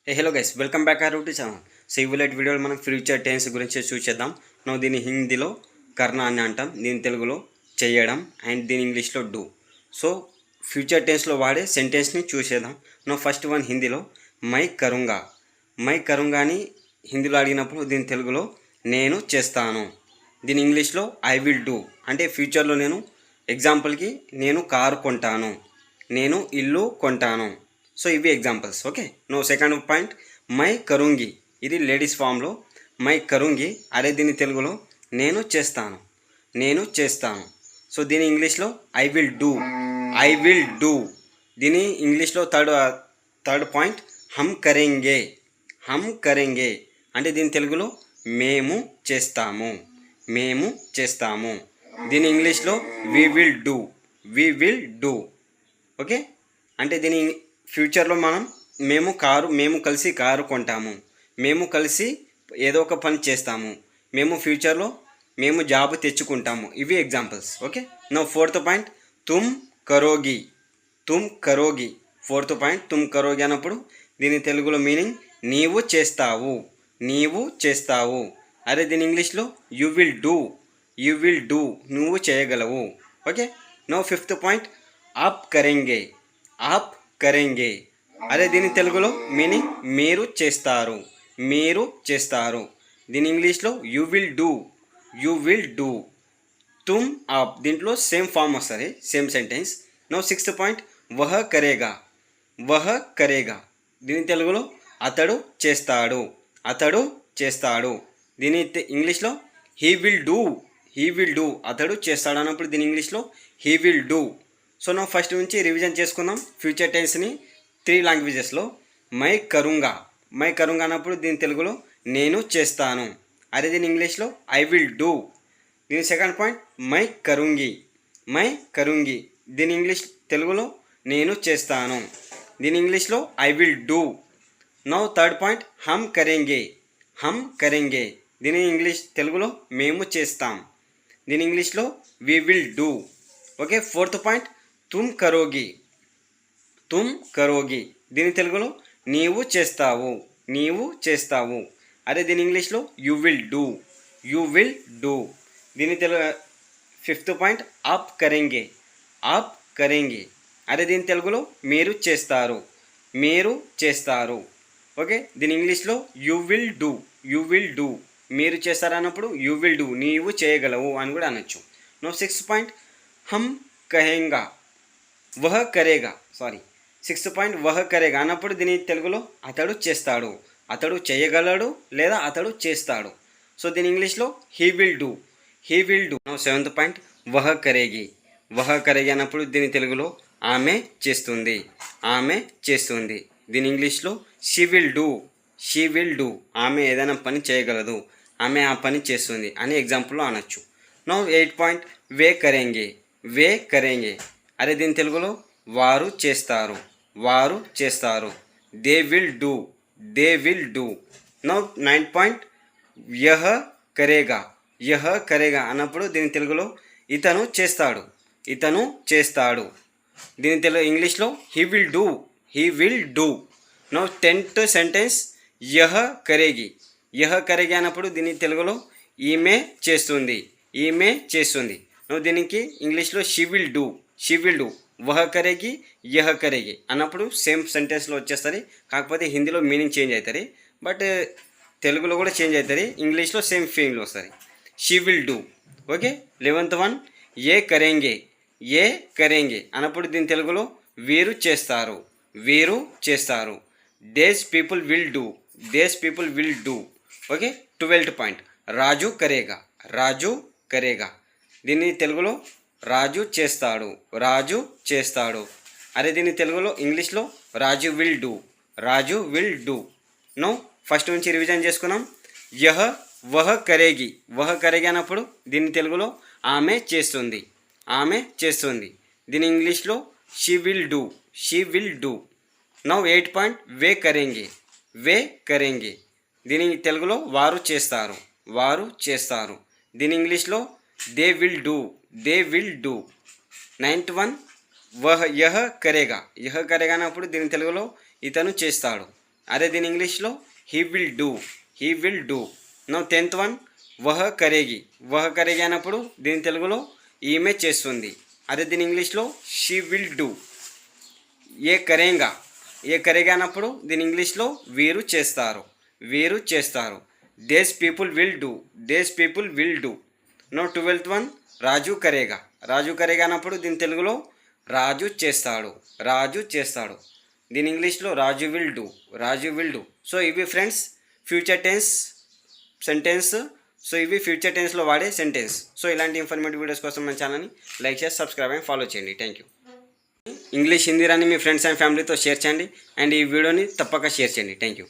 Hello guys, welcome back our to channel. So ఇవ్వలేట్ వీడియోలో మనం ఫ్యూచర్ టెన్స్ గురించి చూసేద్దాం. నువ్వు దీన్ని హిందీలో కర్ణ అని అంటాం, దీని తెలుగులో చేయడం, అండ్ దీని ఇంగ్లీష్లో డూ. సో ఫ్యూచర్ టెన్స్లో వాడే సెంటెన్స్ని చూసేద్దాం. నువ్వు ఫస్ట్ వన్ హిందీలో మై కరుంగా. మై కరుంగాని హిందీలో అడిగినప్పుడు దీని తెలుగులో నేను చేస్తాను. దీని ఇంగ్లీష్లో ఐ విల్ డూ. అంటే ఫ్యూచర్లో నేను ఎగ్జాంపుల్కి నేను కారు కొంటాను, నేను ఇల్లు కొంటాను. సో ఇవి examples. Okay, no second point మై కరుంగి. ఇది లేడీస్ ఫామ్లో మై కరుంగి. అరే దీని తెలుగులో నేను చేస్తాను, నేను చేస్తాను. సో దీని ఇంగ్లీష్లో I will do, I will do. దీని ఇంగ్లీష్లో థర్డ్ పాయింట్ హమ్ కరెంగే, హమ్ కరెంగే. అంటే దీని తెలుగులో మేము చేస్తాము, మేము చేస్తాము. దీని ఇంగ్లీష్లో we will do, we will do. Okay, అంటే దీని ఫ్యూచర్లో మేము కలిసి కారు కొంటాము, మేము కలిసి ఏదో ఒక పని చేస్తాము, మేము ఫ్యూచర్లో మేము జాబ్ తెచ్చుకుంటాము. ఇవి ఎగ్జాంపుల్స్. ఓకే, నా ఫోర్త్ పాయింట్ తుమ్ కరోగి, తుమ్ కరోగి. ఫోర్త్ పాయింట్ తుమ్ కరోగి అన్నప్పుడు దీని తెలుగులో మీనింగ్ నీవు చేస్తావు, నీవు చేస్తావు. అదే దీని ఇంగ్లీష్లో you will do, you will do. నువ్వు చేయగలవు. ఓకే, నో ఫిఫ్త్ పాయింట్ ఆప్ కరెంగే, ఆప్ కరెంగే. అదే దీని తెలుగులో మీనింగ్ మీరు చేస్తారు, మీరు చేస్తారు. దీని ఇంగ్లీష్లో you will do, you will do. తుమ్ ఆప్ దీంట్లో సేమ్ ఫామ్ వస్తుంది, same sentence. Now sixth point వహ కరేగా, వహ కరేగా. దీని తెలుగులో అతడు చేస్తాడు, అతడు చేస్తాడు. దీని ఇంగ్లీష్లో he will do, he will do. అతడు చేస్తాడు అన్నప్పుడు దీని ఇంగ్లీష్లో హీ విల్ డూ. సో నా ఫస్ట్ నుంచి రివిజన్ చేసుకుందాం ఫ్యూచర్ టెన్స్ని 3 లాంగ్వేజెస్లో. మై కరుంగా, మై కరుంగా అన్నప్పుడు దీని తెలుగులో నేను చేస్తాను. అదే దీని ఇంగ్లీష్లో ఐ విల్ డూ. దీని సెకండ్ పాయింట్ మై కరుంగి, మై కరుంగి. దీని ఇంగ్లీష్ తెలుగులో నేను చేస్తాను. దీని ఇంగ్లీష్లో I will do. Now third point హమ్ కరెంగే, హమ్ కరెంగే. దీని ఇంగ్లీష్ తెలుగులో మేము చేస్తాం. దీని ఇంగ్లీష్లో we will do. Okay, fourth point తుమ్ కరోగి, తుమ్ కరోగి. దీని తెలుగులో నీవు చేస్తావు, నీవు చేస్తావు. అదే దీని ఇంగ్లీష్లో you will do, you will do. దీని ఫిఫ్త్ పాయింట్ ఆప్ కరెంగే, ఆప్ కరెంగే. అదే దీని తెలుగులో మీరు చేస్తారు, మీరు చేస్తారు. ఓకే, దీని ఇంగ్లీష్లో you will do, you will do. మీరు చేస్తారు అన్నప్పుడు యు విల్ డూ, నీవు చేయగలవు అని కూడా అనొచ్చు. నో సిక్స్త్ పాయింట్ హమ్ కహేంగా, వహ కరేగా. సిక్స్త్ పాయింట్ వహ కరేగా అన్నప్పుడు దీని తెలుగులో అతడు చేస్తాడు, అతడు చేయగలడు లేదా అతడు చేస్తాడు. సో దీని ఇంగ్లీష్లో he will do, he will do. Seventh point వహ కరేగి, వహ కరేగి అన్నప్పుడు దీని తెలుగులో ఆమె చేస్తుంది, ఆమె చేస్తుంది. దీని ఇంగ్లీష్లో she will do, she will do. ఆమె ఏదైనా పని చేయగలదు, ఆమె ఆ పని చేస్తుంది అని ఎగ్జాంపుల్లో అనొచ్చు. నో ఎయిట్ పాయింట్ వే కరేంగే, వే కరేంగే. అదే దీని తెలుగులో వారు చేస్తారు, వారు చేస్తారు. They will do, they will do. Now nine point యహ కరేగా, యహ కరేగా అన్నప్పుడు దీని తెలుగులో ఇతను చేస్తాడు, ఇతను చేస్తాడు. దీని ఇంగ్లీష్లో he will do, he will do. Now tenth sentence యహ కరేగి, యహ కరేగి అన్నప్పుడు దీని తెలుగులో ఈమె చేస్తుంది, ఈమె చేస్తుంది. నువ్వు దీనికి ఇంగ్లీష్లో she will do, she will do. వహ కరేగి, యహ కరేగి అన్నప్పుడు సేమ్ సెంటెన్స్లో వచ్చేస్తుంది. కాకపోతే హిందీలో మీనింగ్ చేంజ్ అవుతుంది, బట్ తెలుగులో కూడా చేంజ్ అవుతుంది. ఇంగ్లీష్లో సేమ్ ఫీలింగ్లో వస్తుంది. She will do. Okay, 11th one ఏ కరేంగే, ఏ కరేంగే అన్నప్పుడు దీని తెలుగులో వీరు చేస్తారు, వీరు చేస్తారు. These people will do, these people will do. Okay, 12th point Raju కరేగా, రాజు కరేగా. దీన్ని తెలుగులో రాజు చేస్తాడు, రాజు చేస్తాడు. అదే దీన్ని తెలుగులో ఇంగ్లీష్లో Raju will do, Raju will do. Now first నుంచి రివిజన్ చేసుకున్నాం. యహ వహ కరేగి, వహ కరేగి అన్నప్పుడు దీన్ని తెలుగులో ఆమె చేస్తుంది, ఆమె చేస్తుంది. దీని ఇంగ్లీష్లో she will do, she will do. Now 8 point వే కరేంగే, వే కరేంగే. దీని తెలుగులో వారు చేస్తారు, వారు చేస్తారు. దీని ఇంగ్లీష్లో they will do, they will do. 9th one వహ యహ కరేగా, యహ కరేగా అన్నప్పుడు దీని తెలుగులో ఇతను చేస్తాడు, అదే దీని ఇంగ్లీష్లో he will do. Now 10th one, వహ కరేగి అన్నప్పుడు దీని తెలుగులో ఈమె చేస్తుంది. అదే దీని ఇంగ్లీష్లో షీ విల్ డూ. ఏ కరేగా అన్నప్పుడు దీని ఇంగ్లీష్లో వీరు చేస్తారు. These people will do. Now 12th one, Raju కరేగా అన్నప్పుడు దీని తెలుగులో రాజు చేస్తాడు. దీని ఇంగ్లీష్లో రాజు విల్ డూ. సో ఇవి friends future tense sentence. So ఇవి ఫ్యూచర్ టెన్స్లో వాడే సెంటెన్స్. సో ఇలాంటి ఇన్ఫర్మేటివ్ వీడియోస్ కోసం మన ఛానల్ని లైక్ చేసి సబ్స్క్రైబ్ అండ్ ఫాలో చేయండి. Thank you. ఇంగ్లీష్ హిందీ రాని మీ ఫ్రెండ్స్ అండ్ ఫ్యామిలీతో షేర్ చేయండి అండ్ ఈ వీడియోని తప్పక షేర్ చేయండి. Thank you.